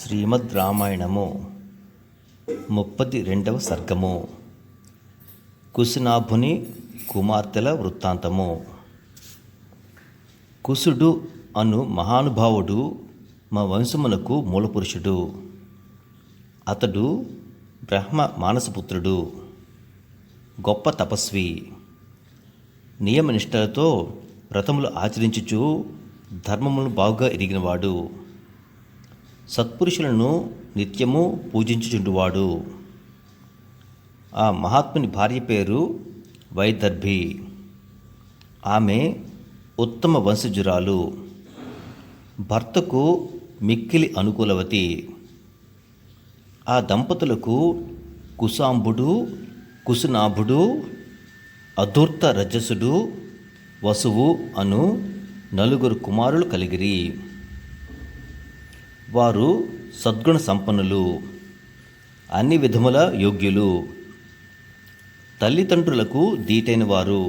శ్రీమద్ రామాయణము 32వ సర్గము. కుశనాభుని కుమార్తెల వృత్తాంతము. కుశుడు అను మహానుభావుడు మా వంశమునకు మూలపురుషుడు. అతడు బ్రహ్మ మానసపుత్రుడు, గొప్ప తపస్వి. నియమనిష్టలతో వ్రతములు ఆచరించుచు ధర్మములను బాగుగా ఎరిగినవాడు. సత్పురుషులను నిత్యము పూజించుచుండువాడు. ఆ మహాత్ముని భార్య పేరు వైదర్భి. ఆమె ఉత్తమ వంశజురాలు, భర్తకు మిక్కిలి అనుకూలవతి. ఆ దంపతులకు కుశాంబుడు, కుశనాభుడు, అధూర్త రజసుడు, వసువు అను 4 కుమారులు కలిగిరి. వారు సద్గుణ సంపన్నులు, అన్ని విధముల యోగ్యులు, తల్లిదండ్రులకు దీటైన వారు.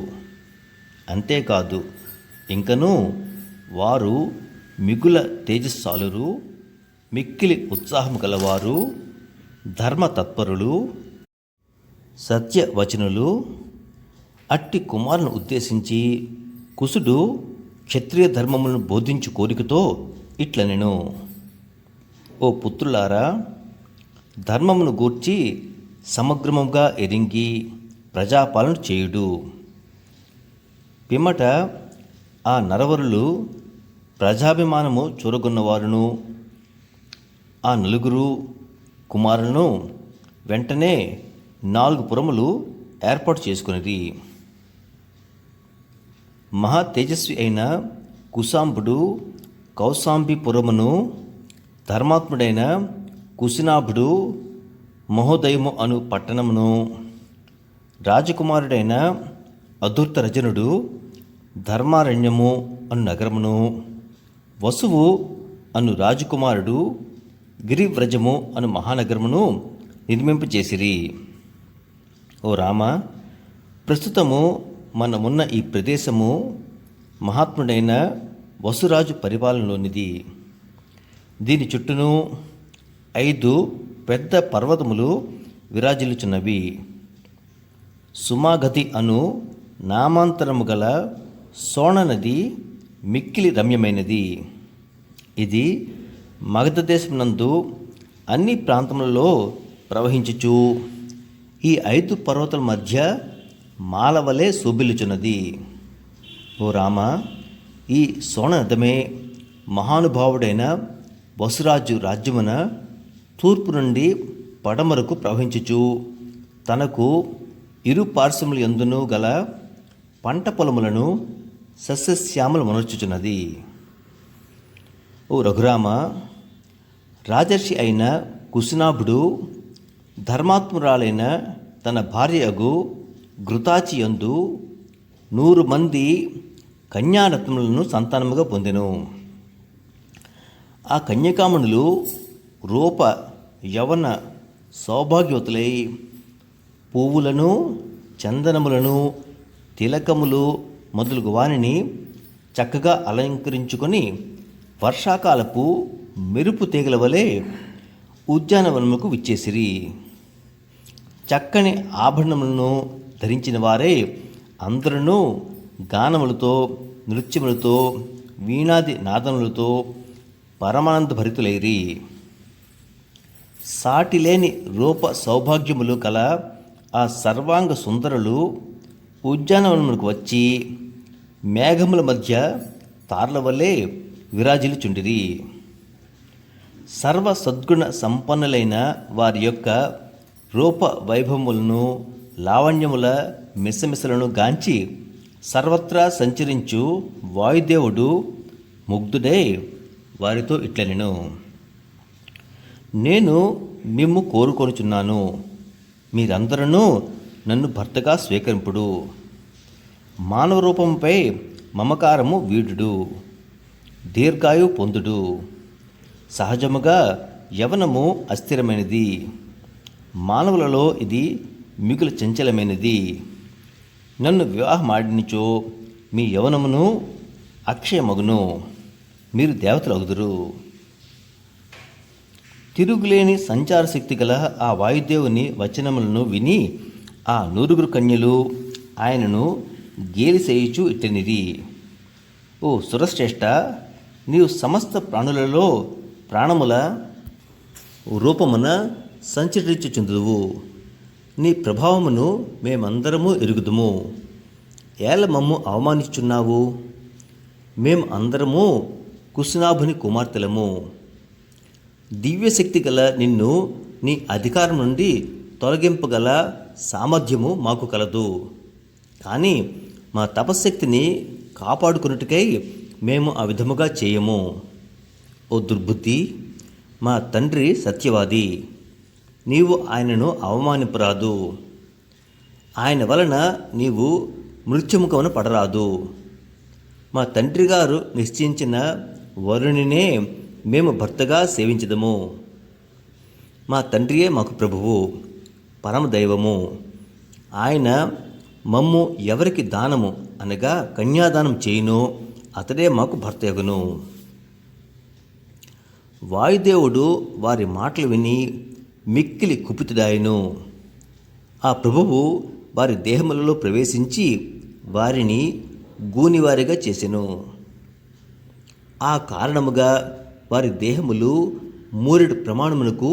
అంతేకాదు, ఇంకనూ వారు మిగుల తేజస్సాలురు, మిక్కిలి ఉత్సాహము గలవారు, ధర్మతత్పరులు, సత్యవచనులు. అట్టి కుమారులను ఉద్దేశించి కుశుడు క్షత్రియ ధర్మములను బోధించు కోరికతో ఇట్లనెను: ఓ పుత్రులారా, ధర్మమును గూర్చి సమగ్రముగా ఎరింగి ప్రజాపాలన చేయుడు. పిమ్మట ఆ నరవరులు ప్రజాభిమానము చూరగొన్నవారును ఆ 4 కుమారులను వెంటనే 4 పురములు ఏర్పాటు చేసుకునిది. మహా తేజస్వి అయిన కుశాంబుడు కౌశాంబిపురమును, ధర్మాత్ముడైన కుశనాభుడు మహోదయము అను పట్టణమును, రాజకుమారుడైన అధూర్తరజనుడు ధర్మారణ్యము అను నగరమును, వసువు అను రాజకుమారుడు గిరివ్రజము అను మహానగరమును నిర్మింపచేసిరి. ఓ రామ, ప్రస్తుతము మనమున్న ఈ ప్రదేశము మహాత్ముడైన వసురాజు పరిపాలనలోనిది. దీని చుట్టూను 5 పెద్ద పర్వతములు విరాజిల్లుచున్నవి. సుమాగతి అను నామాంతరము గల సోణ నది మిక్కిలి రమ్యమైనది. ఇది మగధ దేశమునందు అన్ని ప్రాంతములలో ప్రవహించుచు ఈ 5 పర్వతాల మధ్య మాలవలే శోభిల్లుచున్నది. ఓ రామ, ఈ సోణ నదమే మహానుభావుడైన వసురాజు రాజ్యమున తూర్పు నుండి పడమరకు ప్రవహించుచు తనకు ఇరు పార్శ్వముల యందును గల పంట పొలములను సస్యశ్యామలమనర్చుచున్నది. ఓ రఘురామ, రాజర్షి అయిన కుశనాభుడు ధర్మాత్మురాలైన తన భార్యయగు ఘృతాచి యందు 100 మంది కన్యారత్నములను సంతానముగా పొందెను. ఆ కన్యకామణులు రూప యవన సౌభాగ్యవతులై పువ్వులను, చందనములను, తిలకములు మొదలగు వారిని చక్కగా అలంకరించుకొని వర్షాకాలపు మెరుపు తీగల వలె ఉద్యానవనముకు విచ్చేసిరి. చక్కని ఆభరణములను ధరించిన వారే అందరూ గానములతో, నృత్యములతో, వీణాది నాదములతో పరమానంద భరితులైరి. సాటిలేని రూప సౌభాగ్యములు కల ఆ సర్వాంగ సుందరులు ఉద్యానవనములకు వచ్చి మేఘముల మధ్య తార్ల వలె విరాజిల్లుచుండిరి. సర్వ సద్గుణ సంపన్నులైన వారి యొక్క రూప వైభవములను, లావణ్యముల మిసమిసలను గాంచి సర్వత్రా సంచరించు వాయుదేవుడు ముగ్ధుడై వారితో ఇట్లనెను: నేను మిమ్ము కోరుకొనుచున్నాను. మీరందరూ నన్ను భర్తగా స్వీకరింపుడు. మానవ రూపంపై మమకారము వీడుడు, దీర్ఘాయు పొందుడు. సహజముగా యవనము అస్థిరమైనది, మానవులలో ఇది మిగులు చంచలమైనది. నన్ను వివాహమాడినిచో మీ యవనమును అక్షయమగును, మీరు దేవతలు అగుదురు. తిరుగులేని సంచార శక్తి గల ఆ వాయుదేవుని వచనములను విని ఆ 9 కన్యలు ఆయనను గేలి చేయుచు ఇట్టనిది: ఓ సురశ్రేష్ఠ, నీవు సమస్త ప్రాణులలో ప్రాణముల రూపమున సంచరించుచుందువు. నీ ప్రభావమును మేమందరము ఎరుగుదుము. ఏల మమ్ము అవమానించుచున్నావు? మేము అందరము కుశనాభుని కుమార్తెలము. దివ్యశక్తి గల నిన్ను నీ అధికారం నుండి తొలగింపగల సామర్థ్యము మాకు కలదు. కానీ మా తపశ్శక్తిని కాపాడుకున్నట్టుకై మేము ఆ విధముగా చేయము. ఓ దుర్బుద్ధి, మా తండ్రి సత్యవాది, నీవు ఆయనను అవమానింపరాదు. ఆయన వలన నీవు మృత్యుముఖమున పడరాదు. మా తండ్రి గారు నిశ్చయించిన వరుణినే మేము భర్తగా సేవించదము. మా తండ్రియే మాకు ప్రభువు, పరమదైవము. ఆయన మమ్ము ఎవరికి దానము అనగా కన్యాదానం చేయునో అతడే మాకు భర్తయగును. వాయుదేవుడు వారి మాటలు విని మిక్కిలి కుపితుడాయెను. ఆ ప్రభువు వారి దేహములలో ప్రవేశించి వారిని గూనివారిగా చేసెను. ఆ కారణముగా వారి దేహములు మూరెడు ప్రమాణమునకు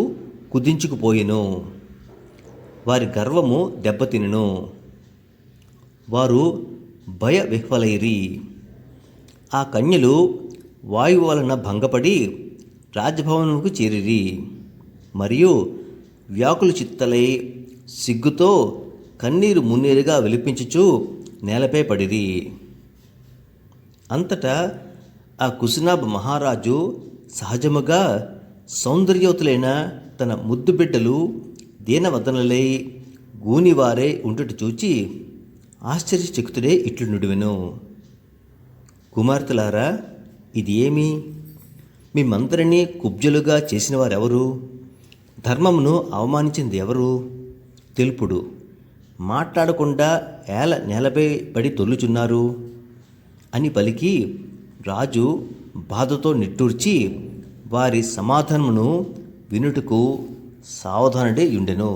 కుదించుకుపోయెను. వారి గర్వము దెబ్బతినెను. వారు భయ విహ్వలైరి. ఆ కన్యలు వాయువు వలన భంగపడి రాజభవనముకు చేరిరి. మరియు వ్యాకుల చిత్తలై సిగ్గుతో కన్నీరు మున్నీరుగా విలిపించుచు నేలపై పడిరి. అంతటా ఆ కుశనాభ మహారాజు సహజముగా సౌందర్యవతులైన తన ముద్దు బిడ్డలు దీనవదనలై గూనివారే ఉండుట చూచి ఆశ్చర్యచకితుడే ఇట్లు నుడివెను: కుమార్తెలారా, ఇది ఏమి? మేమందరినీ కుబ్జలుగా చేసిన వారెవరు? ధర్మమును అవమానించింది ఎవరు? తెలుపుడు. మాట్లాడకుండా ఏల నేలపై పడి తొల్లుచున్నారు అని పలికి రాజు బాధతో నిట్టూర్చి వారి సమాధానమును వినుటకు సావధానుడై ఉండెను.